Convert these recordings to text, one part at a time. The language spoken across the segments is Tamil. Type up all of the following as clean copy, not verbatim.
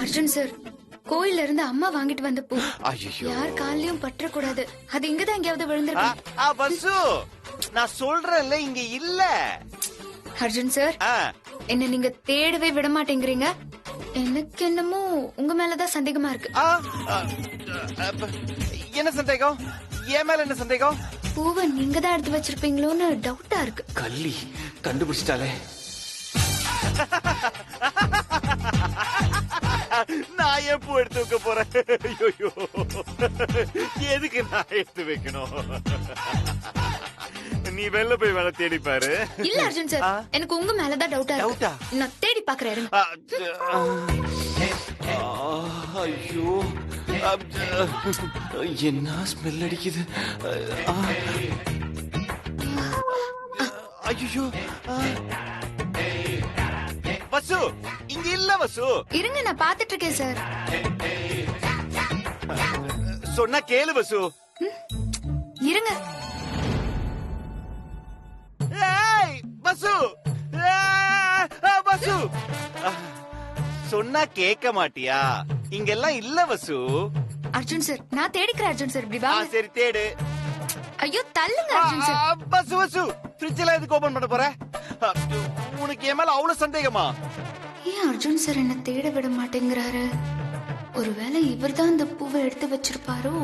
அர்ஜுன் சார், கோயில்ல இருந்து அம்மா வாங்கிட்டு வந்த பூ. ஐயோ யார் கால்லயும் பற்ற கூடாது. அது இங்கதான் எங்கயாவது விழுந்திருக்கு. வசு, நான் சொல்றேன்ல இங்க இல்ல. அர்ஜுன் சார், என்ன நீங்க தேடவே விட மாட்டேங்கிறீங்க. எனக்கு என்னமோ உங்க மேலதான் சந்தேகமா இருக்கு. என்ன சந்தேகம்? என் மேல என்ன சந்தேகம்? பூவை நீங்க தான் எடுத்து வச்சிருப்பீங்களோன்னு டவுட்டா இருக்கு. கள்ளி கண்டுபிடிச்சிட்டாலே. நான் ஏன் பூ எடுத்து வைக்க போறேன்? ஐயோ, எதுக்கு நான் எடுத்து வைக்கணும்? நீ வெளில போய் வேலை தேடி பாரு. இல்ல அர்ஜுன் சார், எனக்கு உங்க மேலதான் டவுட்டா இருக்கு. நான் தேடி பாக்குறேன். ஐயோ, என்ன ஸ்மெல் அடிக்குது. ஐயோ, வசு இங்க இல்ல. வசு இருங்க, நான் பாத்துட்டு இருக்கேன் சார். சொன்னா கேளு வசு. இருங்க. வசு, வசு சொன்னா கேட்க மாட்டியா? இங்கெல்லாம் இல்ல வசு. அர்ஜுன் சார், நான் தேடிக்கிறேன். அர்ஜுன் சார், இப்படி வாங்க. சரி தேடு. ஐயோ தள்ளுங்க அர்ஜுன் சார். வசு வசு, ஃப்ரிட்ஜ் எல்லாம் எதுக்கு ஓபன் பண்ண போற? உனக்கு என் மேல அவ்வளவு சந்தேகமா? ஏன் அர்ஜுன் சார் என்ன தேட விட மாட்டேங்கிறாரு? ஒருவேளை இவர்தான் இந்த பூவை எடுத்து வச்சிருப்பாரோ?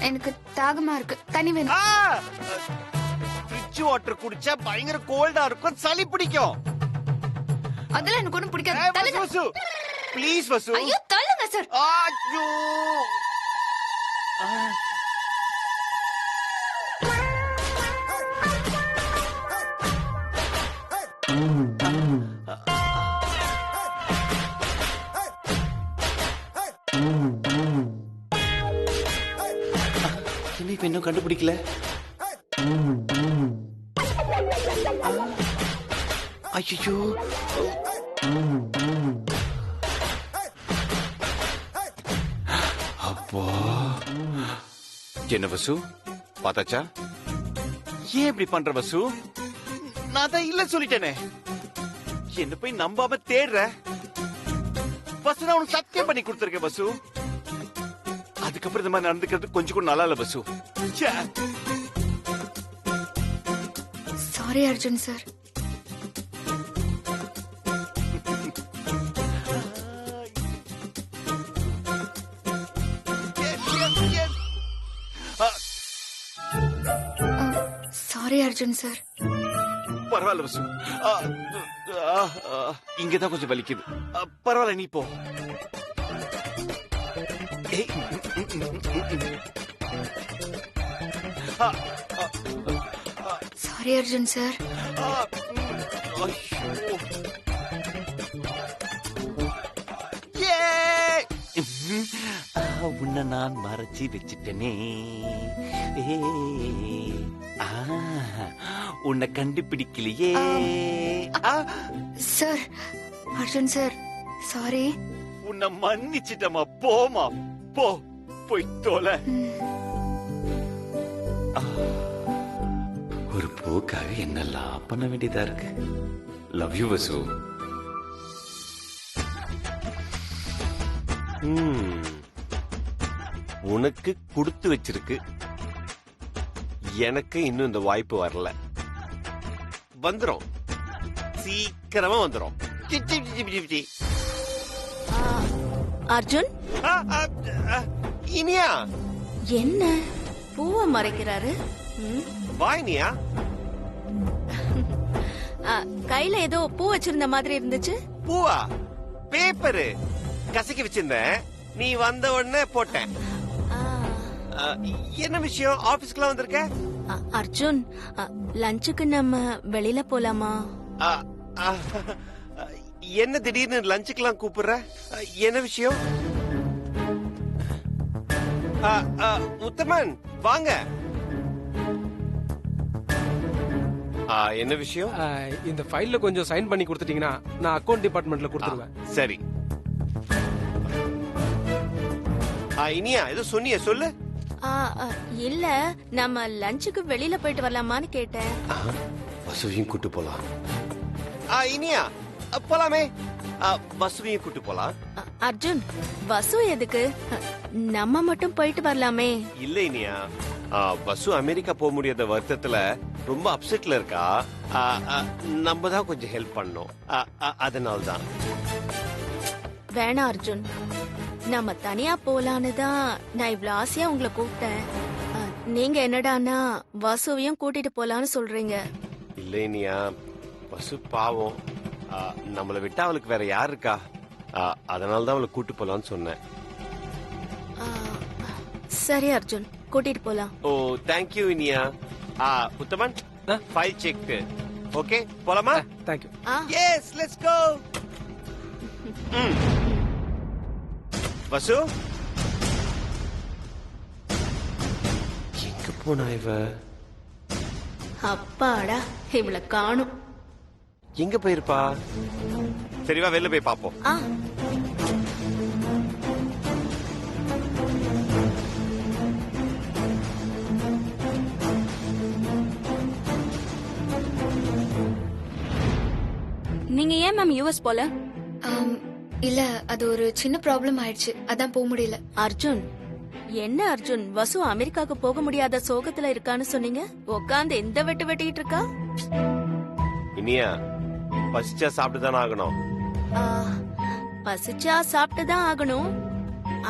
எனக்கு தாகமா இருக்கு, தண்ணி வேணும். ஃப்ரிட்ஜ் வாட்டர் குடிச்சா பயங்கர கோல்டா இருக்கும், சளி பிடிக்கும். அதெல்லாம் எனக்கு ஒண்ணும் பிடிக்காது. வசு ப்ளீஸ் வசு. ஐயோ தள்ளுங்க சார். ஐயோ, என்ன இன்னும் கண்டுபிடிக்கல? ஐயோ, அப்பா என்ன வசு, பாத்தாச்சா? ஏன் இப்படி பண்ற வசு? நான் தான் இல்ல சொல்லிட்டேனே. என்ன போய் நம்பாம தேடுற வசு. நான் உனக்கு சத்தியம் பண்ணி கொடுத்திருக்கேன் வசு. அதுக்கப்புறம் இந்த மாதிரி நடந்துக்கிறது கொஞ்சம் கூட நல்லா இல்ல Vasu. Sorry Arjun sir. Sorry Arjun sir. பரவாயில்ல வசு, இங்கதான் கொஞ்சம் வலிக்குது. பரவாயில்ல, நீ போ. Sorry Arjun sir. உன்னை நான் மறைச்சி வச்சுட்டேனே. உன்னை கண்டுபிடிக்கலையே. Sir, Arjun sir, sorry. உன்னை மன்னிச்சிட்டமா. போமா, போ, போய் தோல. ஒரு பூக்காக என்னெல்லாம் பண்ண வேண்டியதா இருக்கு. லவ் யூ வசு. உனக்கு கொடுத்து வச்சிருக்கு, எனக்கு இன்னும் இந்த வாய்ப்பு வரல. வந்துரும், சீக்கிரமா வந்துரும். அர்ஜுன், இனியா என்ன பூவை மறைக்கிறாரு? வா இனியா. கையில ஏதோ பூ வச்சிருந்த மாதிரி இருந்துச்சு. பூவா? பேப்பரு கசக்கி வச்சிருந்தேன், நீ வந்த உடனே போட்டேன். என்ன விஷயம்? ஆபீஸ்க்குலாம் வந்திருக்க? அர்ஜுன், லஞ்சுக்கு நம்ம வெளியில போலாமா? என்ன திடீர்னு லஞ்சுக்கெல்லாம் கூப்பிடுற? என்ன விஷயம்? உத்தமன் வாங்க. என்ன விஷயம்? இந்த ஃபைல்ல கொஞ்சம் சைன் பண்ணி கொடுத்துட்டீங்கன்னா நான் அக்கவுண்ட் டிபார்ட்மெண்ட்ல கொடுத்துருவேன். சரி. இனியா ஏதோ சொன்னிய சொல்லு. இல்ல, நம்ம லஞ்சுக்கு வெளியில போயிட்டு வரலாமான்னு கேட்டேன். வசுவையும் கூட்டு போலாம். இனியா போலாமே. வசுவையும் கூட்டு போலாம். அர்ஜுன் வசு எதுக்கு? நம்ம மட்டும் போயிட்டு வரலாமே. இல்ல இனியா, வசு அமெரிக்கா போக முடியாத வருத்தத்துல ரொம்ப அப்செட்ல இருக்கா. நம்ம தான் கொஞ்சம் ஹெல்ப் பண்ணோம். அதனால்தான். வேணாம் அர்ஜுன், நம்ம தனியா போலான்னு தான் நான் இவ்வளவு ஆசையா உங்களை கூப்பிட்டேன். நீங்க என்னடான்னா வசுவையும் கூட்டிட்டு போலான்னு சொல்றீங்க. இல்ல இனியா, வசு பாவம். நம்மளை விட்டா அவளுக்கு வேற யார் இருக்கா? அதனாலதான் அவளை கூட்டு போலான்னு சொன்னேன். ஆ, சரி அர்ஜுன், கூட்டிட்டு போலாம். ஓ thank you Iniya. Uthaman, file check. Okay போலாமா? Thank you. Yes, let's go. Vasu எங்க போனா இவ? அப்பாடா, இவள காணும். எங்க போயிருப்பா? சரிவா, வெளில போய் பாப்போம். ஆ, நீங்க ஏன் மேம் யூஎஸ் போல? இல்ல, அது ஒரு சின்ன ப்ராப்ளம் ஆயிடுச்சு, அதான் போக முடியல. அர்ஜுன் என்ன அர்ஜுன், வசு அமெரிக்காக்கு போக முடியாத சோகத்துல இருக்கான்னு சொன்னீங்க. உட்காந்து எந்த வெட்டு வெட்டிட்டு இருக்கா? இனியா, பசிச்சா சாப்பிட்டு தானே ஆகணும். ஆ, பசிச்சா சாப்பிட்டுதான் ஆகணும்.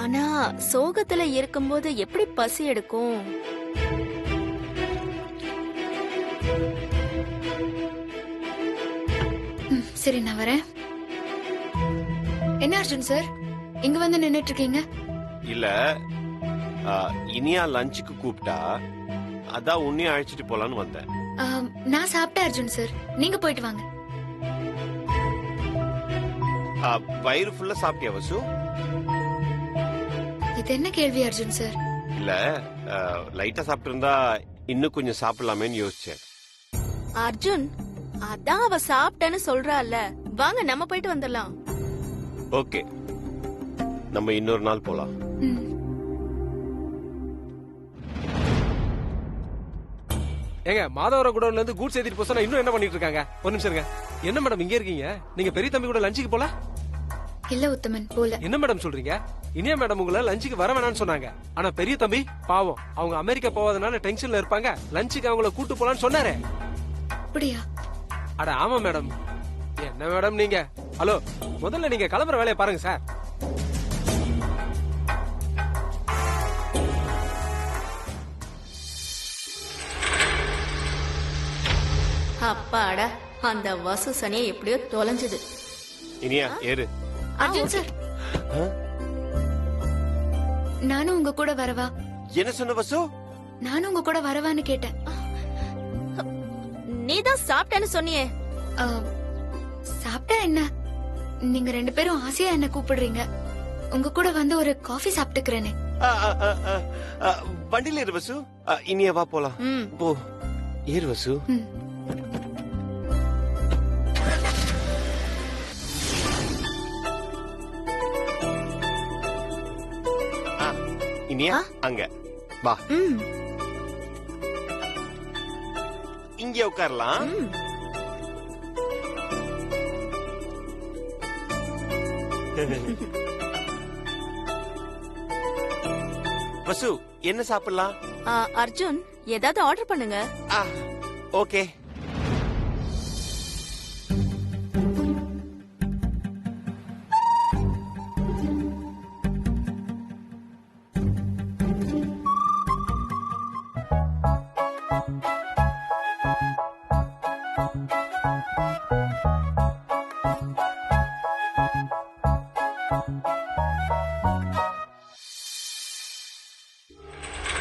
ஆனா சோகத்துல இருக்கும்போது எப்படி பசி எடுக்கும்? சரி, நான் வரேன். என்ன அர்ஜுன் சார், இங்க வந்து நின்னுட்டு இருக்கீங்க? இல்ல, இனியா லஞ்சுக்கு கூப்பிட்டா, அதான் உன்னையும் அழைச்சிட்டு போலான்னு வந்தேன். நான் சாப்பிட்டேன் அர்ஜுன் சார், நீங்க போயிட்டு வாங்க. வயிறு ஃபுல்லா சாப்பிட்டியா வசு? இது என்ன கேள்வி அர்ஜுன் சார்? இல்ல, லைட்டா சாப்பிட்டு இருந்தா இன்னும் கொஞ்சம் சாப்பிடலாமேன்னு யோசிச்சேன். அர்ஜுன், அதான் அவ சாப்பிட்டேன்னு சொல்றால, வாங்க நம்ம போயிட்டு வந்துடலாம். ஓகே, நம்ம இன்னொரு நாள் போலாம். ஏங்க, மாதவரம் குடோன்ல இருந்து கூட்ஸ் ஏத்திட்டு போசா இன்னும் என்ன பண்ணிட்டு இருக்காங்க? ஒரு நிமிஷம் இருங்க. என்ன மேடம் இங்க இருக்கீங்க? நீங்க பெரிய தம்பி கூட லஞ்சுக்கு போல? இல்ல உத்தமன், போல. என்ன மேடம் சொல்றீங்க? இனியா மேடம் உங்களை லஞ்சுக்கு வர வேணாம்னு சொன்னாங்க. ஆனா பெரிய தம்பி பாவம், அவங்க அமெரிக்கா போவதனால டென்ஷன்ல இருப்பாங்க, லஞ்சுக்கு அவங்கள கூட்டு போலான்னு சொன்னாரே. அப்படியா? அட ஆமா மேடம். என்ன மேடம் நீங்க? ஹலோ, முதல்ல நீங்க கிளம்புற வேலையை பாருங்க சார். அப்பாடா, அந்த வசு சனியை எப்படியோ தொலைஞ்சது. இனியா ஏறு. அர்ஜுன் சார், நானும் உங்க கூட வரவா? என்ன சொன்ன வசு? நானும் உங்க கூட வரவான்னு கேட்டேன். நீதான் சாப்பிட்டேன்னு சொன்னியே. சாப்பிட்டா என்ன? நீங்க ரெண்டு பேரும் ஆசையா என்ன கூப்பிடுறீங்க. உங்க கூட வந்து ஒரு காஃபி சாப்பிட்டுக்கிறேனே. வண்டியில ஏறு வசு. இனியா வா போலாம். போ, ஏறு வசு. இனியா அங்க வா. இங்க உட்காரலாம். வசு, என்ன சாப்பிடலாம்? அர்ஜுன், ஏதாவது ஆர்டர் பண்ணுங்க. ஓகே.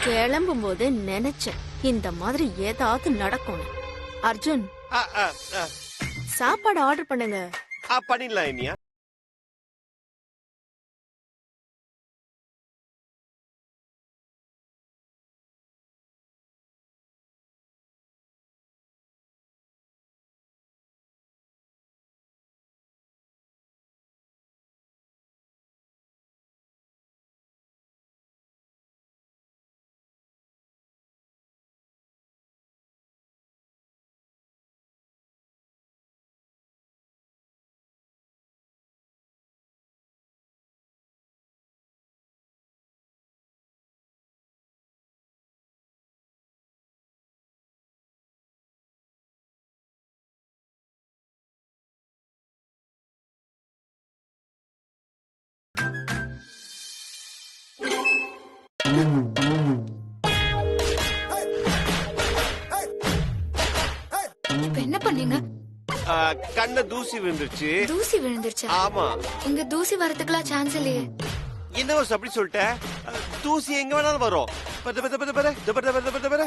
கிளம்பும் போது நினைச்சேன் இந்த மாதிரி ஏதாவது நடக்கும். அர்ஜுன், சாப்பாடு ஆர்டர் பண்ணுங்க. பண்ணிடலாம் இனியா. இப்ப என்ன பண்ணீங்க? கண்ண தூசி விழுந்துருச்சு. தூசி விழுந்துருச்சா? ஆமா. இங்க தூசி வரதுக்குலாம் சான்ஸ் இல்லையே. என்ன வசு அப்படி சொல்லிட்ட? தூசி எங்க வேணாலும் வரும். பத பத பத பத பத பத பத பத.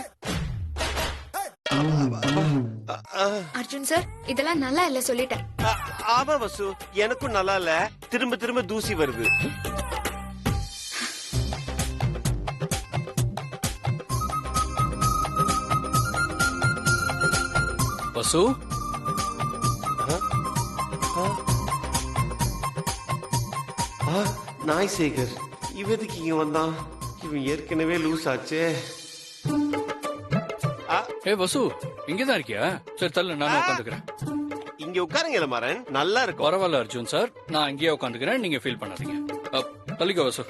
அர்ஜுன் சார், இதெல்லாம் நல்லா இல்ல சொல்லிட்டேன். ஆமா வசு, எனக்கும் நல்லா இல்ல. திரும்ப திரும்ப தூசி வருது. வசு, நாய் சேகர் இவதுக்கு இங்க வந்தான். இவன் ஏற்கனவே லூஸ் ஆச்சே. ஏ வசு, இங்கதான் இருக்கியா? சரி தள்ளு, நானே உட்காந்துக்கிறேன். இங்க உட்காருங்க இளமாறன், நல்லா இருக்கும். பரவாயில்ல அர்ஜுன் சார், நான் இங்கேயே உட்காந்துக்கிறேன், நீங்க ஃபீல் பண்ணாதீங்க. தள்ளிக்கோ வசு.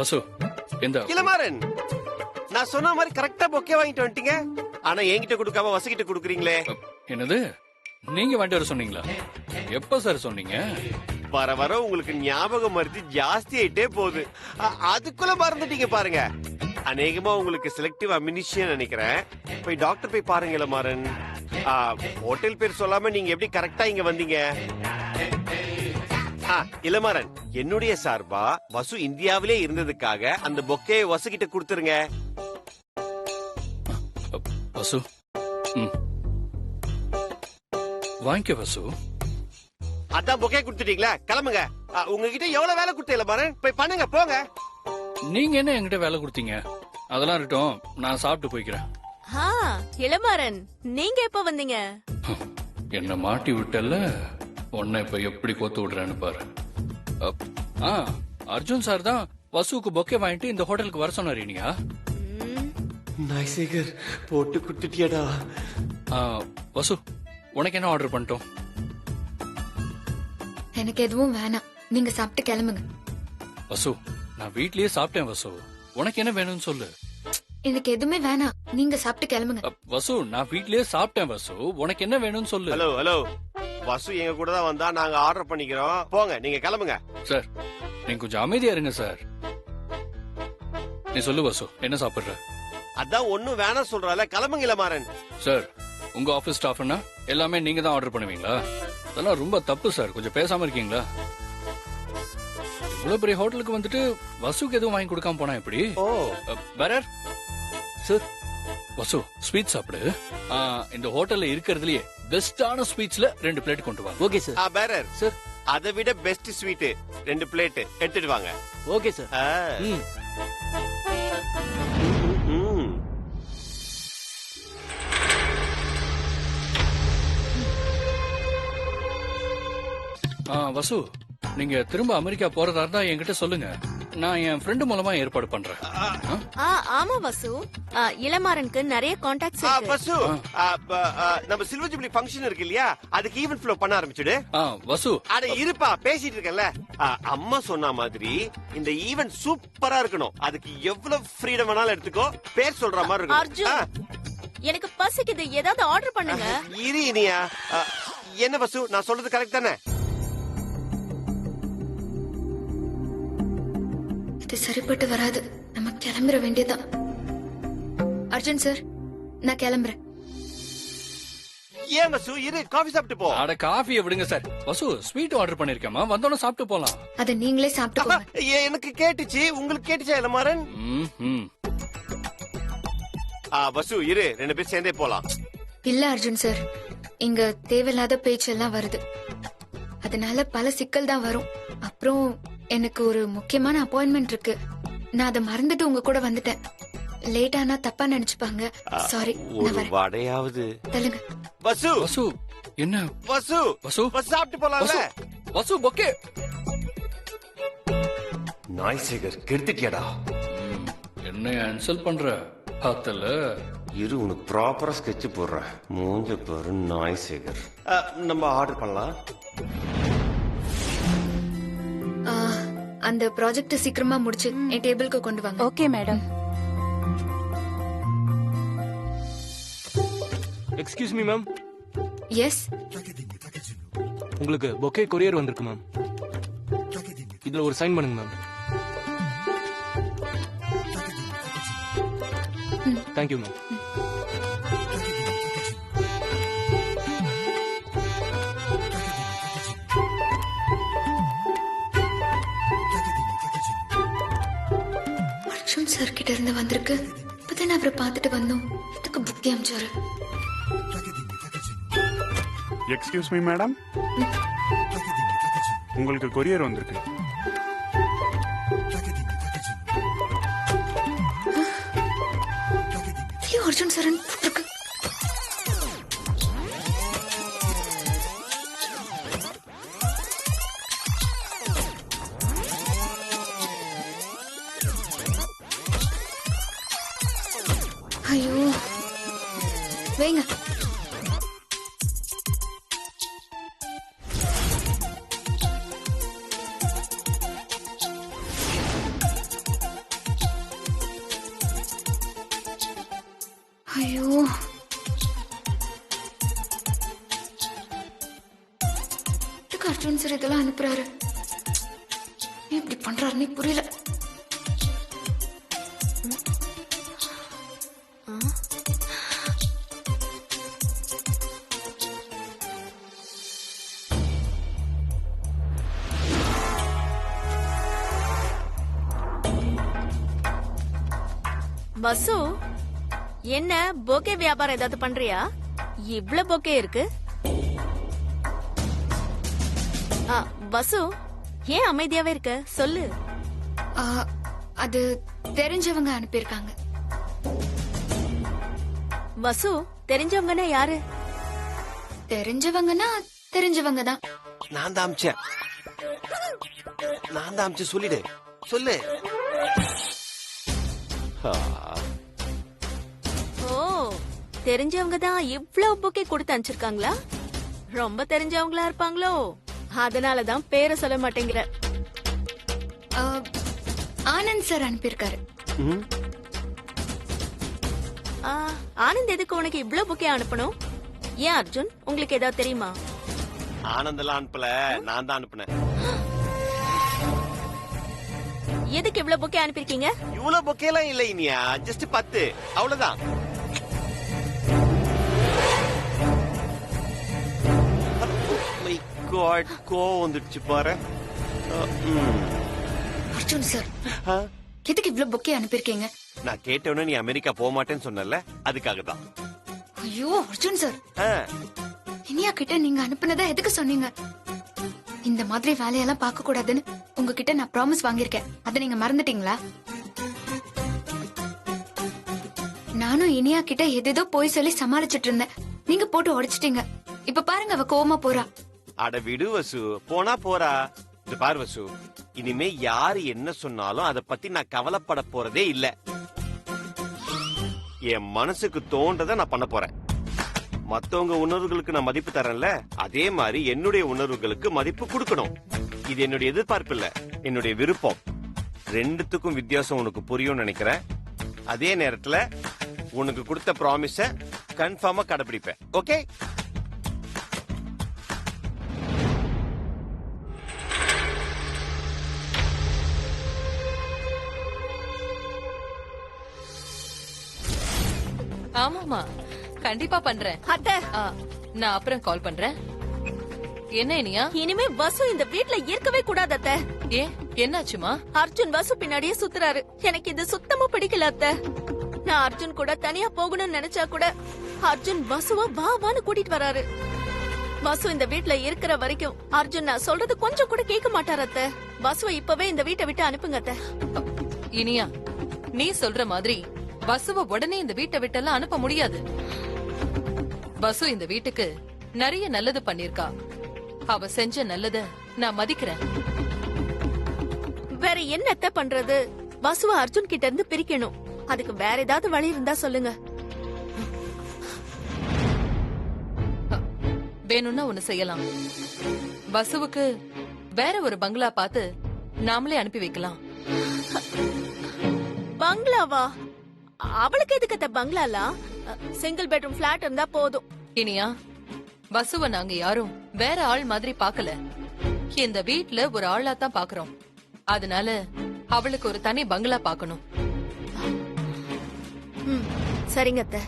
வசு இந்த இளமாறன், நான் சொன்ன மாதிரி கரெக்டா பொக்கே வாங்கிட்டு வந்துட்டீங்க. ஆனா என்கிட்ட கொடுக்காம வசுகிட்ட கொடுக்குறீங்களே. என்னது, நீங்க வாங்கிட்டு வர சொன்னீங்களா? எப்ப சார் சொன்னீங்க? வர வர உங்களுக்கு ஞாபகம் மருதி ஜாஸ்தி ஆயிட்டே போகுது. அதுக்குள்ள மறந்துட்டீங்க பாருங்க. அநேகமா உங்களுக்கு செலக்டிவ் அம்னிஷியா நினைக்கிறேன். போய் டாக்டர் போய் பாருங்க இளமாறன். ஹோட்டல் பேர் சொல்லாம நீங்க எப்படி கரெக்டா இங்க வந்தீங்க? இளமாறன், என்னுடைய சார்பா வசு இந்தியாவிலே இருந்ததுக்காக அந்த பொக்கையை வசுகிட்ட கொடுத்துருங்க. வசு, வாங்கிக்க வசு. அதான் பொக்கே கொடுத்துட்டீங்களா? கிளம்புங்க. உங்ககிட்ட எவ்வளவு வேலை கொடுத்த இளமாறன், போய் பண்ணுங்க போங்க. நீங்க என்ன என்கிட்ட வேலை கொடுத்தீங்க? அதெல்லாம் இருக்கட்டும், நான் சாப்பிட்டு போய்க்கிறேன். இளமாறன், நீங்க எப்ப வந்தீங்க? என்ன மாட்டி விட்டல, உன்னை இப்ப எப்படி கோத்து விடுறேன்னு பாரு. அர்ஜுன் சார் தான் வசுவுக்கு பொக்கே வாங்கிட்டு இந்த ஹோட்டலுக்கு வர சொன்னாரு. நீயா நாய் சேகர் போட்டு கொடுத்துட்டியடா. வசு, உனக்கு என்ன ஆர்டர் பண்ணிட்டோம்? எனக்கு எதுவும் வேணாம், நீங்க சாப்பிட்டு கிளம்புங்க. வசு, நான் வீட்லயே சாப்பிட்டேன் வசு, உனக்கு என்ன வேணும்னு சொல்லு. எனக்கு எதுவுமே வேணாம், நீங்க சாப்பிட்டு கிளம்புங்க. வசு, நான் வீட்லயே சாப்பிட்டேன் வசு, உனக்கு என்ன வேணும்னு சொல்லு. ஹலோ ஹலோ, வசு எங்க கூட தான் வந்தா, நாங்க ஆர்டர் பண்ணிக்கிறோம். போங்க, நீங்க கிளம்புங்க. சார், நீங்க கொஞ்சம் அமைதியா இருங்க சார். நீ சொல்லு வசு, என்ன சாப்பிடுற? அதான் ஒண்ணும் வேணாம் சொல்றால, கிளம்புங்க இளமாறன். சார், உங்க ஆபீஸ் ஸ்டாஃப்னா எல்லாமே நீங்க தான் ஆர்டர் பண்ணுவீங்களா? அதெல்லாம் ரொம்ப தப்பு சார், கொஞ்சம் பேசாம இருக்கீங்களா? இவ்வளவு பெரிய ஹோட்டலுக்கு வந்துட்டு வசுக்கு எதுவும் வாங்கி கொடுக்காம போனா எப்படி? பேரர் சார், வசு ஸ்வீட் சாப்பிடு. இந்த ஹோட்டல்ல இருக்கிறதுலயே பெஸ்டான ஸ்வீட்ஸ்ல 2 பிளேட் கொண்டு வாங்க. Okay sir. பேரர் சார், அதை விட பெஸ்ட் ஸ்வீட் 2 பிளேட் எடுத்துட்டு வாங்க. Okay sir. வசு, நீங்க திரும்ப அமெரிக்கா போறதா இருந்தா என்கிட்ட சொல்லுங்க, நான் என் ஃப்ரெண்டு மூலமா ஏற்பாடு பண்றேன். ஆமா வசு, இளமாறனுக்கு நிறைய கான்டாக்ட்ஸ் இருக்கு. வசு, நம்ம சில்வர் ஜூப்ளி ஃபங்க்ஷன் இருக்கு இல்லையா, அதுக்கு ஈவென்ட் ஃப்ளோ பண்ண ஆரம்பிச்சுடு. வசு, அட இருப்பா, பேசிட்டு இருக்கேன்ல. அம்மா சொன்ன மாதிரி இந்த ஈவென்ட் சூப்பரா இருக்கணும். அதுக்கு எவ்வளவு ஃப்ரீடம் வேணாலும் எடுத்துக்கோ, பேர் சொல்ற மாதிரி இருக்கும். அர்ஜுன், எனக்கு பசிக்குது, ஏதாவது ஆர்டர் பண்ணுங்க. இரு இனியா. என்ன வசு, நான் சொல்றது கரெக்ட் தானே? இது சரிப்பட்டு வராது, நம்ம கிளம்பிட வேண்டியதான். அர்ஜுன் சார், நான் கிளம்புறேன். ஏன் வசு, இரு, காஃபி சாப்பிட்டு போ. அட காஃபியை விடுங்க சார். வசு, ஸ்வீட் ஆர்டர் பண்ணிருக்கேமா, வந்தோட சாப்பிட்டு போலாம். அத நீங்களே சாப்பிட்டு போங்க. எனக்கு கேட்டுச்சு, உங்களுக்கு கேட்டுச்சா இளமாறன்? வசு, இரு, 2 பேர் சேர்ந்தே போலாம். இல்ல அர்ஜுன் சார், இங்க தேவையில்லாத பேச்செல்லாம் வருது, அதனால பல சிக்கல் தான் வரும். அப்புறம் எனக்கு ஒரு முக்கியமான அப்பாயின்மெண்ட் இருக்கு, நான் அதை மறந்துட்டு உங்க கூட வந்துட்டேன். லேட் ஆனா தப்பா நினைச்சுப்பாங்க, சாரி. ஒரு வடையாவது தள்ளுங்க. வசு, வசு, என்ன வசு, வசு, சாப்பிட்டு போலாம்ல. வசு, பொக்கே. நாய் சேகர் கெடுத்துட்டியடா. என்ன இன்சல்ட் பண்ற பார்த்தல? இரு, உனக்கு ப்ராப்பரா ஸ்கெட்ச் போடுறேன். மூஞ்ச பாரு நாய் சேகர். நம்ம ஆர்டர் பண்ணலாம். அந்த ப்ராஜெக்ட் சீக்கிரமா முடிச்சு என் டேபிளுக்கு கொண்டு வாங்க. Okay madam. Excuse me ma'am. Yes, உங்களுக்கு பொக்கே கொரியர் வந்திருக்கு மேம். இதுல ஒரு சைன் பண்ணுங்க மேம். Thank you ma'am. அர்ஜுன் சார் கிட்ட இருந்து வந்திருக்கு. இப்பதான் அவரை பார்த்துட்டு வந்தோம். இதுக்கு புக்கே அமிச்சாரு. எக்ஸ்கியூஸ் மீ மேடம், உங்களுக்கு கொரியர் வந்திருக்கு. அர்ஜுன் சார் போட்டிருக்கு. ஐயோ வைங்க. ஐயோ அர்ஜுன் சார் இதெல்லாம் அனுப்புறாரு. எப்படி பண்றாருன்னு புரியல. வசு, என்ன போக்கே வியாபாரம் ஏதாவது பண்றியா? இவ்ளோ போக்கே இருக்கு. வசு, ஏன் அமைதியாவே இருக்க? சொல்லு. அது தெரிஞ்சவங்க அனுப்பியிருக்காங்க. வசு, தெரிஞ்சவங்கன்னா யாரு? தெரிஞ்சவங்கன்னா தெரிஞ்சவங்க தான். நான் தான் அமிச்சேன். சொல்லிடு, சொல்லு. ஓ, தெரிஞ்சவங்க தான் இவ்ளோ புக்கே கொடுத்து அனுப்பிச்சிருக்காங்களா? ரொம்ப தெரிஞ்சவங்களா இருப்பாங்களோ? அதனாலதான் பேரை சொல்ல மாட்டேங்கிற. ஆனந்த் சார் அனுப்பியிருக்காரு. ஆனந்த் எதுக்கு உனக்கு இவ்ளோ புக்கே அனுப்பணும்? ஏன் அர்ஜுன், உங்களுக்கு ஏதாவது தெரியுமா? ஆனந்தெல்லாம் அனுப்பல, நான் தான் அனுப்புனேன். எதுக்கு இவ்ளோ புக்கே அனுப்பிருக்கீங்க? இவ்வளவு பொக்கேலாம் இல்ல இனியா, ஜஸ்ட் 10 அவ்வளவுதான். மை காட், கோவம் வந்துடுச்சு பாரு. அர்ஜுன் சார் எதுக்கு இவ்ளோ புக்கே அனுப்பியிருக்கீங்க? நான் கேட்டவன நீ அமெரிக்கா போக மாட்டேன்னு சொன்னல, அதுக்காக தான். ஐயோ அர்ஜுன் சார், இனியா கிட்ட நீங்க அனுப்புனதா எதுக்கு சொன்னீங்க? இந்த மாதிரி வேலையெல்லாம் பார்க்க கூடாதுன்னு உங்ககிட்ட நான் ப்ராமிஸ் வாங்கியிருக்கேன். அதை நீங்க மறந்துட்டீங்களா? நானும் இனியா கிட்ட எதேதோ போய் சொல்லி சமாளிச்சிட்டு இருந்தேன். நீங்க போட்டு உடைச்சிட்டீங்க. இப்ப பாருங்க, அவ கோவமா போறா. அட விடு வசு, போனா போறா. இது பாரு வசு, இனிமே யாரு என்ன சொன்னாலும் அத பத்தி நான் கவலைப்பட போறதே இல்ல. என் மனசுக்கு தோன்றதை நான் பண்ண போறேன். மத்தவங்க உணர்வுகளுக்கு நான் மதிப்பு தரேன்ல, அதே மாதிரி என்னுடைய உணர்வுகளுக்கு மதிப்பு கொடுக்கணும். இது என்னுடைய எதிர்பார்ப்பு இல்ல, என்னுடைய விருப்பம். ரெண்டுத்துக்கும் வித்தியாசம் உனக்கு புரியும் நினைக்கிறேன். அதே நேரத்துல உனக்கு கொடுத்த ப்ராமிஸ கன்ஃபார்மா கடைபிடிப்பேன். ஓகே? ஆமாமா, கண்டிப்பா பண்றேன். அத்தை, நான் அப்புறம் கால் பண்றேன். என்ன இனியா? இனிமே வசு இந்த வீட்ல இருக்கவே கூடாது அத்தை. ஏன், என்னாச்சுமா? அர்ஜுன் வசு பின்னாடியே சுத்துறாரு. எனக்கு இது சுத்தமா பிடிக்கல அத்தை. நான் அர்ஜுன் கூட தனியா போகணும்னு நினைச்சா கூட அர்ஜுன் வசுவ வா வான்னு கூட்டிட்டு வராரு. வசு இந்த வீட்ல இருக்கிற வரைக்கும் அர்ஜுன் நான் சொல்றது கொஞ்சம் கூட கேட்க மாட்டாரு அத்தை. வசுவை இப்பவே இந்த வீட்டை விட்டு அனுப்புங்க அத்தை. இனியா, நீ சொல்ற மாதிரி வசுவ உடனே இந்த வீட்டை விட்டெல்லாம் அனுப்ப முடியாது. வசு இந்த வீட்டுக்கு நிறைய நல்லது பண்ணிருக்கா. அவ செஞ்ச நல்லத நான் மதிக்கிறேன். வேற என்னத்த பண்றது? வசுவ அர்ஜுன் கிட்ட இருந்து பிரிக்கணும். அதுக்கு வேற ஏதாவது வழி இருந்தா சொல்லுங்க. வேணும்னா ஒண்ணு செய்யலாம். வசுவுக்கு வேற ஒரு பங்களா பார்த்து நாமளே அனுப்பி வைக்கலாம். பங்களாவா? அவளுக்கு எதுக்கு அத்த பங்களாலா? சிங்கிள் பெட்ரூம் பிளாட் இருந்தா போதும். இனியா, வசுவ நாங்க யாரும் வேற ஆள் மாதிரி பாக்கல. இந்த வீட்ல ஒரு ஆளா தான் பாக்குறோம். அதனால அவளுக்கு ஒரு தனி பங்களா பார்க்கணும். ம், சரிங்க அத்தை.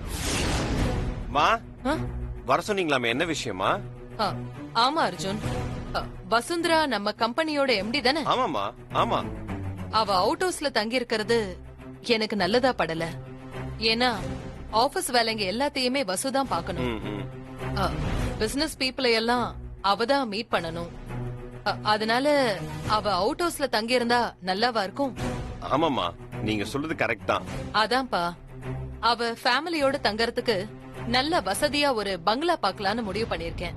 மா ஆ? வர சொன்னீங்களாமே, என்ன விஷயமா? ஆ, ஆமா அர்ஜுன். வசுந்தரா நம்ம கம்பெனியோட எம்டி தானே? ஆமாமா, ஆமா. அவ அவுட் ஹவுஸ்ல தங்கி இருக்கிறது எனக்கு நல்லதா படல. ஏன்னா ஆபீஸ் வேலைங்க எல்லாத்தையுமே வசுதான் பார்க்கணும். ம், ம். பிசினஸ் பீப்புளை எல்லாம் அவதான் மீட் பண்ணணும். அதனால அவ அவுட் ஹவுஸ்ல தங்கி இருந்தா நல்லாவா இருக்கும்? ஆமாமா, நீங்க சொல்றது கரெக்ட் தான். அதான்ப்பா, அவ ஃபேமிலியோட தங்கறதுக்கு நல்ல வசதியா ஒரு பங்களா பார்க்கலான்னு முடிவு பண்ணிருக்கேன்.